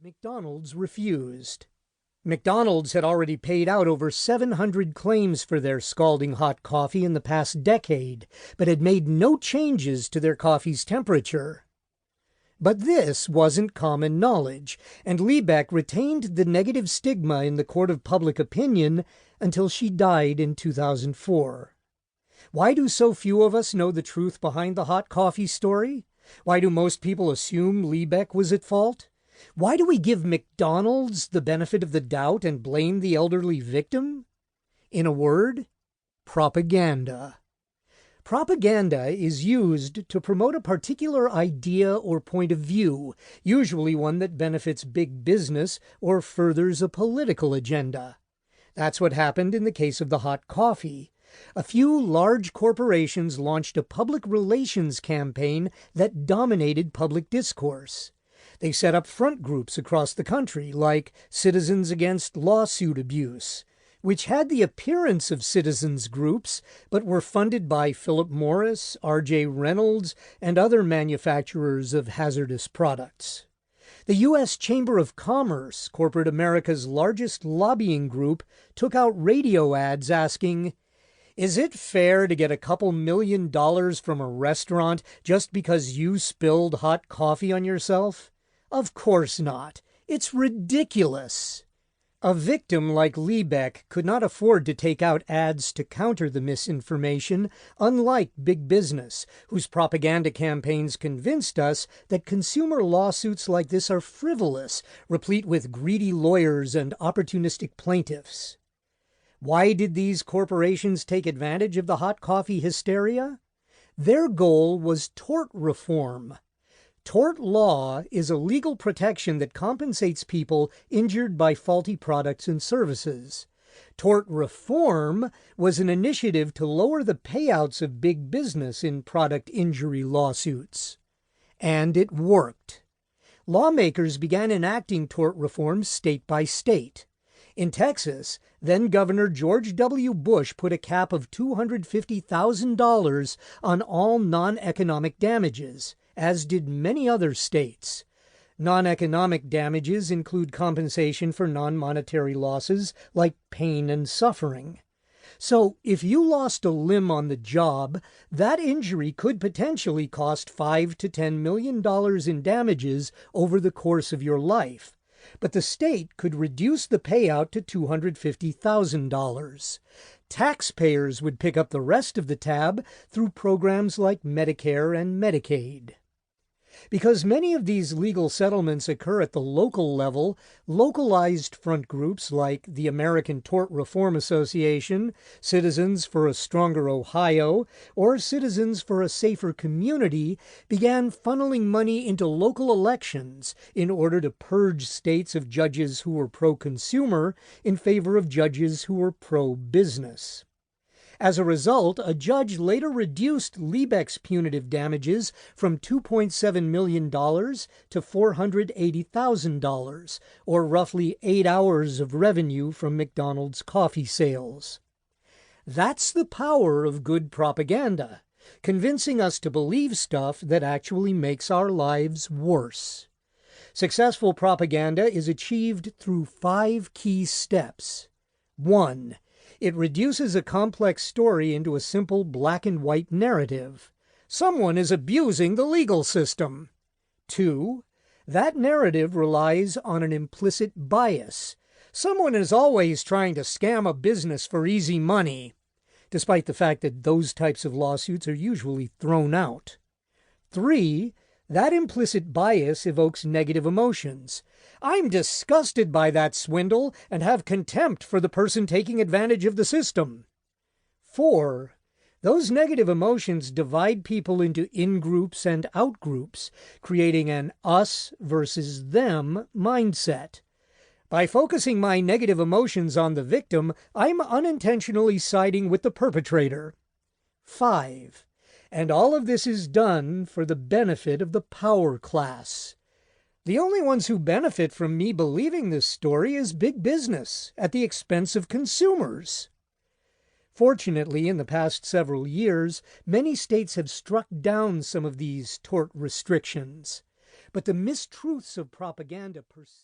McDonald's refused. McDonald's had already paid out over 700 claims for their scalding hot coffee in the past decade, but had made no changes to their coffee's temperature. But this wasn't common knowledge, and Liebeck retained the negative stigma in the court of public opinion until she died in 2004. Why do so few of us know the truth behind the hot coffee story? Why do most people assume Liebeck was at fault? Why do we give McDonald's the benefit of the doubt and blame the elderly victim? In a word, propaganda. Propaganda is used to promote a particular idea or point of view, usually one that benefits big business or furthers a political agenda. That's what happened in the case of the hot coffee. A few large corporations launched a public relations campaign that dominated public discourse. They set up front groups across the country, like Citizens Against Lawsuit Abuse, which had the appearance of citizens groups, but were funded by Philip Morris, R.J. Reynolds, and other manufacturers of hazardous products. The U.S. Chamber of Commerce, corporate America's largest lobbying group, took out radio ads asking, "Is it fair to get a couple $1 million from a restaurant just because you spilled hot coffee on yourself? Of course not. It's ridiculous." A victim like Liebeck could not afford to take out ads to counter the misinformation, unlike big business, whose propaganda campaigns convinced us that consumer lawsuits like this are frivolous, replete with greedy lawyers and opportunistic plaintiffs. Why did these corporations take advantage of the hot coffee hysteria? Their goal was tort reform. Tort law is a legal protection that compensates people injured by faulty products and services. Tort reform was an initiative to lower the payouts of big business in product injury lawsuits. And it worked. Lawmakers began enacting tort reform state by state. In Texas, then-Governor George W. Bush put a cap of $250,000 on all non-economic damages, as did many other states. Non-economic damages include compensation for non-monetary losses like pain and suffering. So, if you lost a limb on the job, that injury could potentially cost $5 to $10 million in damages over the course of your life. But the state could reduce the payout to $250,000. Taxpayers would pick up the rest of the tab through programs like Medicare and Medicaid. Because many of these legal settlements occur at the local level, localized front groups like the American Tort Reform Association, Citizens for a Stronger Ohio, or Citizens for a Safer Community began funneling money into local elections in order to purge states of judges who were pro-consumer in favor of judges who were pro-business. As a result, a judge later reduced Liebeck's punitive damages from $2.7 million to $480,000, or roughly 8 hours of revenue from McDonald's coffee sales. That's the power of good propaganda, convincing us to believe stuff that actually makes our lives worse. Successful propaganda is achieved through 5 key steps. 1. It reduces a complex story into a simple black and white narrative. Someone is abusing the legal system. 2. That narrative relies on an implicit bias. Someone is always trying to scam a business for easy money, despite the fact that those types of lawsuits are usually thrown out. 3. That implicit bias evokes negative emotions. I'm disgusted by that swindle and have contempt for the person taking advantage of the system. 4. Those negative emotions divide people into in-groups and out-groups, creating an us versus them mindset. By focusing my negative emotions on the victim, I'm unintentionally siding with the perpetrator. 5. And all of this is done for the benefit of the power class. The only ones who benefit from me believing this story is big business, at the expense of consumers. Fortunately, in the past several years, many states have struck down some of these tort restrictions. But the mistruths of propaganda persist.